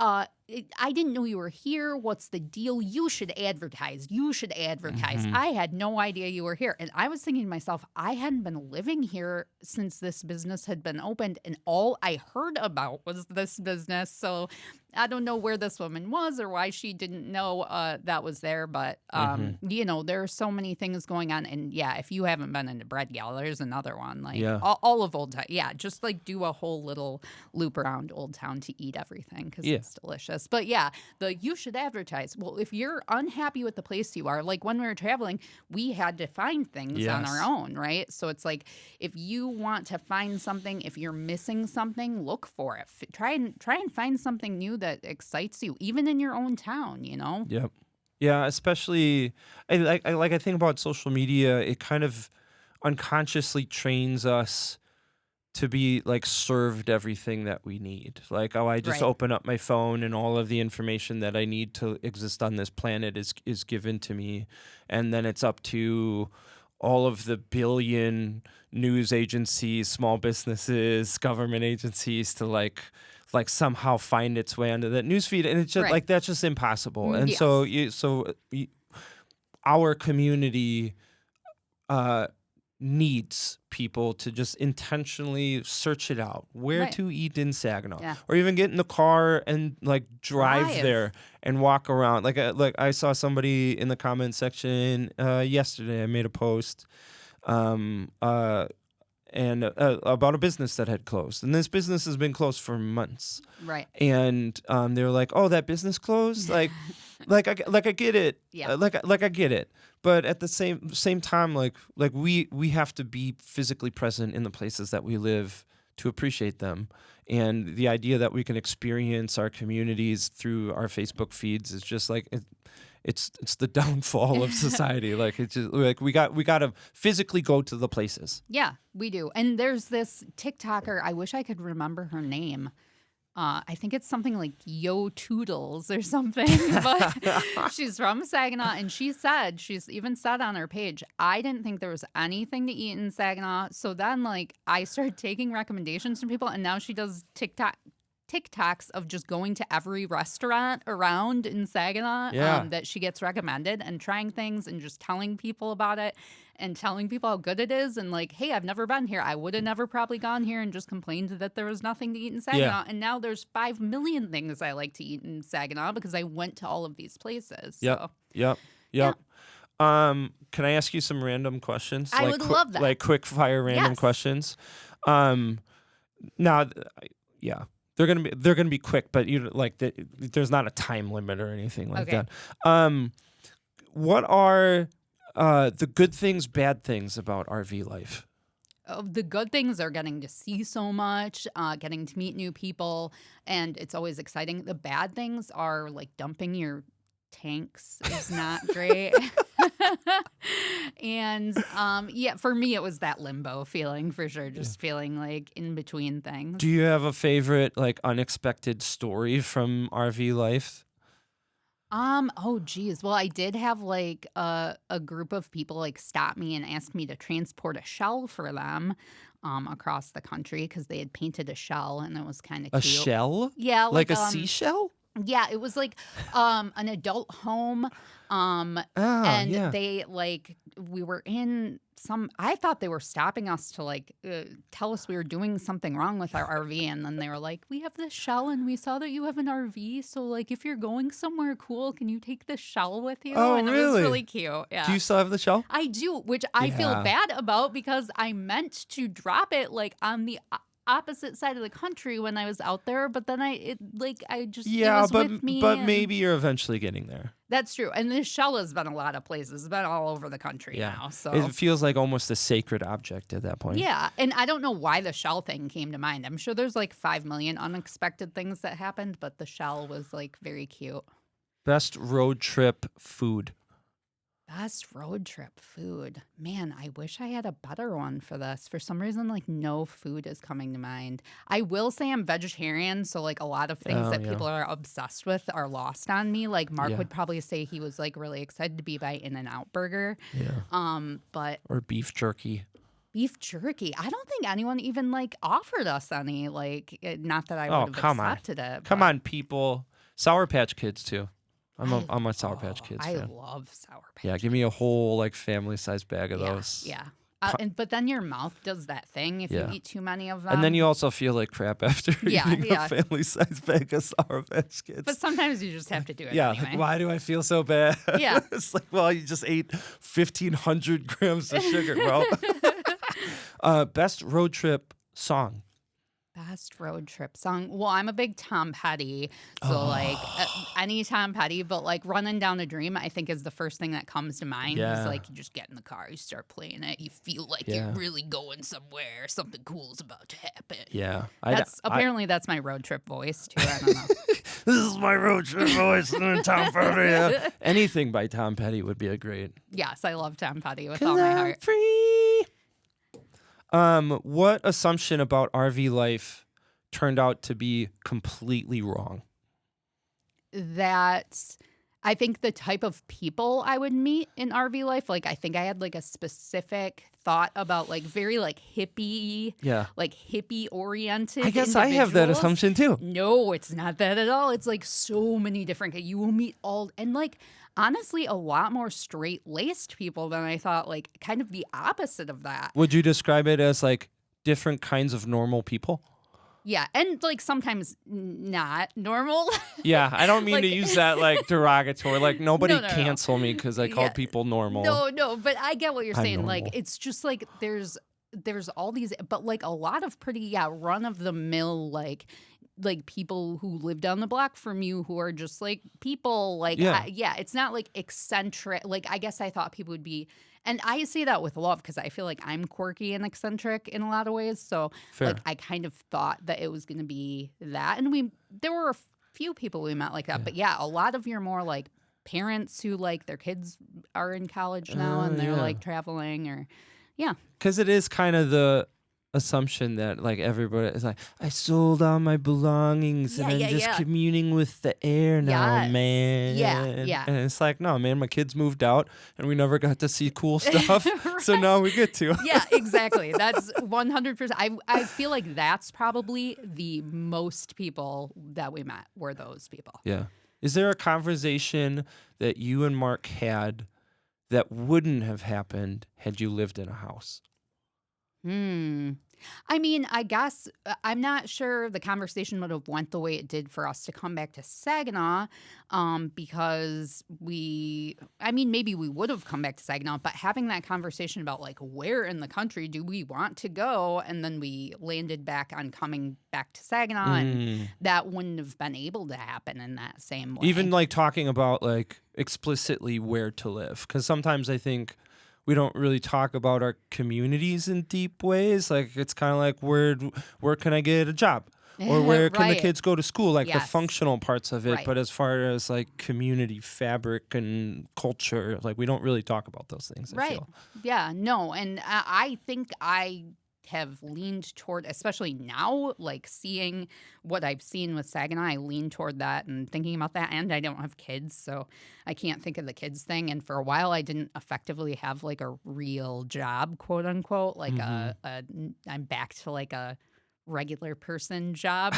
S2: I didn't know you were here. What's the deal? You should advertise. You should advertise. I had no idea you were here. And I was thinking to myself, I hadn't been living here since this business had been opened. And all I heard about was this business. So I don't know where this woman was or why she didn't know that was there. But, there are so many things going on. And yeah, if you haven't been into Bread Gal, there's another one. Like all of Old Town. Yeah, just like do a whole little loop around Old Town to eat everything because it's delicious. But yeah, you should advertise. Well, if you're unhappy with the place you are, like when we were traveling, we had to find things on our own, right? So it's like if you want to find something, if you're missing something, look for it. Try and find something new that excites you, even in your own town.
S1: Yep. Yeah, especially I think about social media. It kind of unconsciously trains us to be like served everything that we need. Like, I just open up my phone and all of the information that I need to exist on this planet is given to me. And then it's up to all of the billion news agencies, small businesses, government agencies to like somehow find its way onto that newsfeed. And it's just like, that's just impossible. And so our community, needs people to just intentionally search it out, where to eat in Saginaw, or even get in the car and like drive there and walk around. Like I saw somebody in the comment section yesterday. I made a post and about a business that had closed, and this business has been closed for months.
S2: Right.
S1: And they were like, "Oh, that business closed." Like I get it.
S2: Yeah.
S1: Like I get it. But at the same time, like we have to be physically present in the places that we live to appreciate them. And the idea that we can experience our communities through our Facebook feeds is just like it's the downfall of society. Like it's just like we got to physically go to the places.
S2: Yeah, we do. And there's this TikToker. I wish I could remember her name. I think it's something like Yo Toodles or something, but she's from Saginaw, and she's even said on her page, I didn't think there was anything to eat in Saginaw. So then like I started taking recommendations from people, and now she does TikToks of just going to every restaurant around in Saginaw that she gets recommended and trying things and just telling people about it and telling people how good it is and like, hey, I've never been here. I would have never probably gone here and just complained that there was nothing to eat in Saginaw. Yeah. And now there's 5 million things I like to eat in Saginaw because I went to all of these places.
S1: Yep. Can I ask you some random questions?
S2: I would love that.
S1: Like quick fire random questions. Now, they're gonna be quick, but there's not a time limit or anything like that. What are the good things, bad things about RV life?
S2: The good things are getting to see so much, getting to meet new people, and it's always exciting. The bad things are like dumping your tanks is not great. And for me it was that limbo feeling for sure, just feeling like in between things.
S1: Do you have a favorite like unexpected story from RV life?
S2: Oh geez. Well, I did have like a group of people like stop me and ask me to transport a shell for them across the country because they had painted a shell and it was kind of cute.
S1: A shell?
S2: Yeah,
S1: like a seashell?
S2: Yeah, it was like an adult home. They like we were in I thought they were stopping us to like tell us we were doing something wrong with our RV, and then they were like, we have this shell and we saw that you have an RV, so like if you're going somewhere cool, can you take this shell with you?
S1: Oh,
S2: and
S1: really?
S2: It was really cute. Yeah.
S1: Do you still have the shell?
S2: I do, which I feel bad about because I meant to drop it like on the opposite side of the country when I was out there, but then it was with me.
S1: But maybe you're eventually getting there.
S2: That's true. And this shell has been a lot of places. It's been all over the country now. So
S1: it feels like almost a sacred object at that point.
S2: Yeah. And I don't know why the shell thing came to mind. I'm sure there's like 5 million unexpected things that happened, but the shell was like very cute.
S1: Best road trip food.
S2: Best road trip food. Man, I wish I had a better one for this. For some reason, like no food is coming to mind. I will say I'm vegetarian, so like a lot of things that people are obsessed with are lost on me. Like Mark would probably say he was like really excited to be by In-N-Out Burger.
S1: Yeah. Or beef jerky.
S2: Beef jerky. I don't think anyone even like offered us any. Like, not that I would have accepted it.
S1: Come on, people. Sour Patch Kids too. I'm a Sour Patch Kids
S2: I
S1: fan.
S2: love Sour Patch.
S1: Yeah, give me a whole like family size bag of those.
S2: Yeah. But then your mouth does that thing if you eat too many of them.
S1: And then you also feel like crap after eating a family size bag of Sour Patch Kids.
S2: But sometimes you just have to do it
S1: Yeah,
S2: anyway.
S1: like, why do I feel so bad?
S2: Yeah.
S1: It's like, well, you just ate 1,500 grams of sugar, bro. Best road trip song.
S2: Best road trip song. Well, I'm a big Tom Petty, so like any Tom Petty, but like "Running Down a Dream" I think is the first thing that comes to mind.
S1: Yeah.
S2: It's like you just get in the car, you start playing it, you feel like you're really going somewhere, something cool's about to happen.
S1: Yeah,
S2: apparently that's my road trip voice too. I don't know.
S1: This is my road trip voice, and Tom Petty. Yeah. Anything by Tom Petty would be a great.
S2: Yes, I love Tom Petty with all my heart.
S1: Free. What assumption about RV life turned out to be completely wrong?
S2: That I think the type of people I would meet in RV life, like I think I had like a specific thought about like very like hippie oriented.
S1: I guess I have that assumption too.
S2: No, it's not that at all. It's like so many different. You will meet and like honestly a lot more straight laced people than I thought. Like kind of the opposite of that.
S1: Would you describe it as like different kinds of normal people?
S2: Yeah, and like sometimes not normal.
S1: Yeah, I don't mean
S2: like,
S1: to use that like derogatory. Like nobody
S2: No.
S1: cancel me because I called people normal.
S2: No, but I get what you're saying.
S1: Normal.
S2: Like it's just like there's all these, but like a lot of pretty run of the mill like people who live down the block from you who are just like people like it's not like eccentric. Like I guess I thought people would be. And I say that with love because I feel like I'm quirky and eccentric in a lot of ways. So like I kind of thought that it was going to be that. And there were a few people we met like that. But a lot of your more like parents who like their kids are in college now and they're like traveling or
S1: Because it is kind of the assumption that like everybody is like, I sold all my belongings and I'm just communing with the air now, man.
S2: Yeah.
S1: And it's like, no, man, my kids moved out and we never got to see cool stuff.
S2: Right.
S1: So now we get to.
S2: Yeah, exactly. That's 100%. I feel like that's probably the most people that we met were those people.
S1: Yeah. Is there a conversation that you and Mark had that wouldn't have happened had you lived in a house?
S2: I mean, I guess I'm not sure the conversation would have went the way it did for us to come back to Saginaw because maybe we would have come back to Saginaw, but having that conversation about like where in the country do we want to go? And then we landed back on coming back to Saginaw and that wouldn't have been able to happen in that same way.
S1: Even like talking about like explicitly where to live. Because sometimes I think we don't really talk about our communities in deep ways. Like it's kind of like where can I get a job? Or where can the kids go to school? Like the functional parts of it. Right. But as far as like community fabric and culture, like we don't really talk about those things. I feel.
S2: Yeah, no. And I think I have leaned toward, especially now, like seeing what I've seen with Saginaw, I lean toward that and thinking about that. And I don't have kids, so I can't think of the kids thing. And for a while, I didn't effectively have like a real job, quote unquote. Like I'm back to like a regular person job.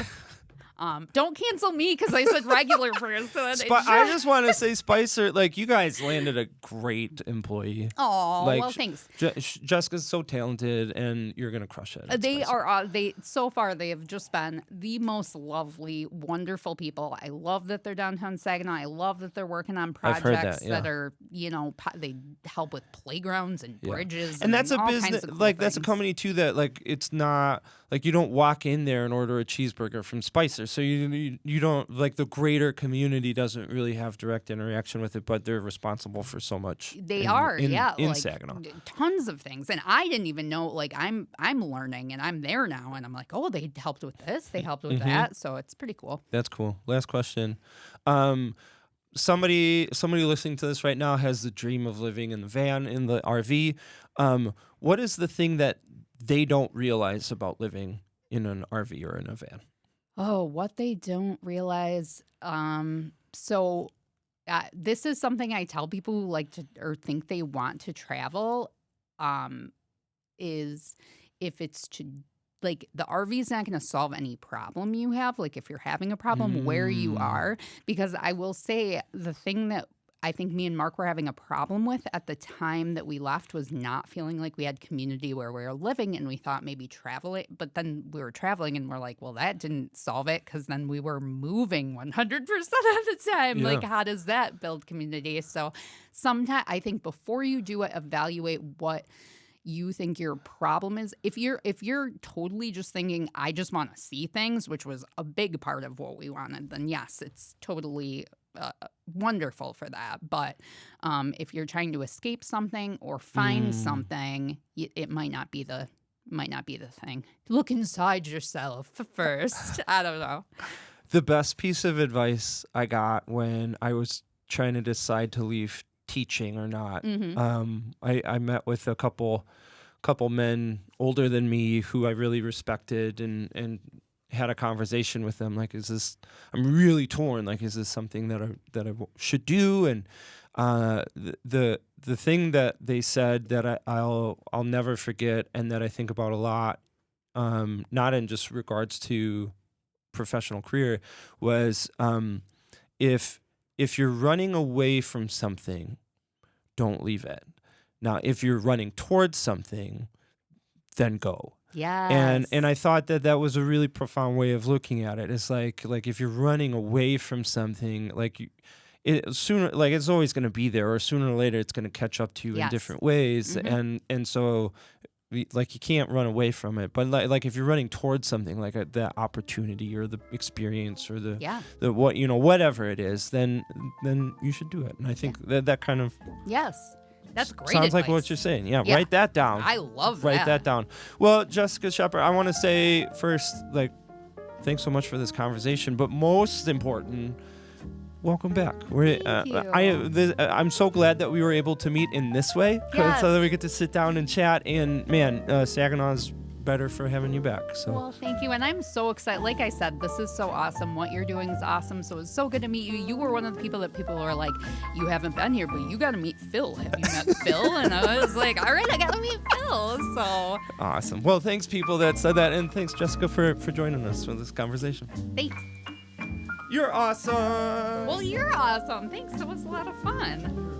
S2: Don't cancel me because I said regular person.
S1: I just want to say, Spicer, like you guys landed a great employee.
S2: Oh,
S1: like,
S2: well, thanks.
S1: Jessica's so talented, and you're gonna crush it.
S2: So far they have just been the most lovely, wonderful people. I love that they're downtown Saginaw. I love that they're working on projects that are, they help with playgrounds and bridges,
S1: and that's a
S2: all
S1: business.
S2: Kinds of cool
S1: like
S2: things.
S1: that's a company too. That like it's not like you don't walk in there and order a cheeseburger from Spicer. So you don't like the greater community doesn't really have direct interaction with it, but they're responsible for so much.
S2: They
S1: in
S2: like,
S1: Saginaw,
S2: tons of things, and I didn't even know. Like I'm learning, and I'm there now, and I'm like, oh, they helped with this, they helped with that, so it's pretty cool.
S1: That's cool. Last question. Somebody listening to this right now has the dream of living in the van, in the RV. What is the thing that they don't realize about living in an RV or in a van?
S2: Oh, what they don't realize. This is something I tell people who like to or think they want to travel. Is if it's to like the RV is not going to solve any problem you have. Like if you're having a problem where you are, because I will say the thing that I think me and Mark were having a problem with at the time that we left was not feeling like we had community where we were living, and we thought maybe traveling, but then we were traveling and we're like, well, that didn't solve it because then we were moving 100% of the time.
S1: Yeah.
S2: Like, how does that build community? So sometimes I think before you do it, evaluate what you think your problem is. If you're totally just thinking, I just want to see things, which was a big part of what we wanted, then yes, it's totally wonderful for that. But if you're trying to escape something or find something, it might not be the thing. Look inside yourself first. I don't know.
S1: The best piece of advice I got when I was trying to decide to leave teaching or not, I met with a couple men older than me who I really respected and had a conversation with them. Like, I'm really torn. Like, is this something that I should do? And the thing that they said that I'll never forget and that I think about a lot, not in just regards to professional career, was if you're running away from something, don't leave it. Now, if you're running towards something, then go.
S2: Yes.
S1: And I thought that was a really profound way of looking at it. It's like if you're running away from something, it's always going to be there, or sooner or later it's going to catch up to you in different ways. And so like you can't run away from it. But like if you're running towards something, like the opportunity or the experience or the what, whatever it is, then you should do it. And I think that kind of
S2: That's great
S1: sounds
S2: advice.
S1: like what you're saying. Yeah, write that down.
S2: I love that.
S1: Write that down. Well, Jessica Shepard, I want to say first, thanks so much for this conversation. But most important, welcome back.
S2: Thank you.
S1: I'm so glad that we were able to meet in this way, so that we get to sit down and chat. And man, Saginaw's better for having you back. So.
S2: Well, thank you. And I'm so excited. Like I said, this is so awesome. What you're doing is awesome. So it's so good to meet you. You were one of the people that people were like, you haven't been here, but you got to meet Phil. Have you met Phil? And I was like, all right, I got to meet Phil. So
S1: awesome. Well, thanks people that said that. And thanks, Jessica, for joining us for this conversation.
S2: Thanks.
S1: You're awesome.
S2: Well, you're awesome. Thanks. It was a lot of fun.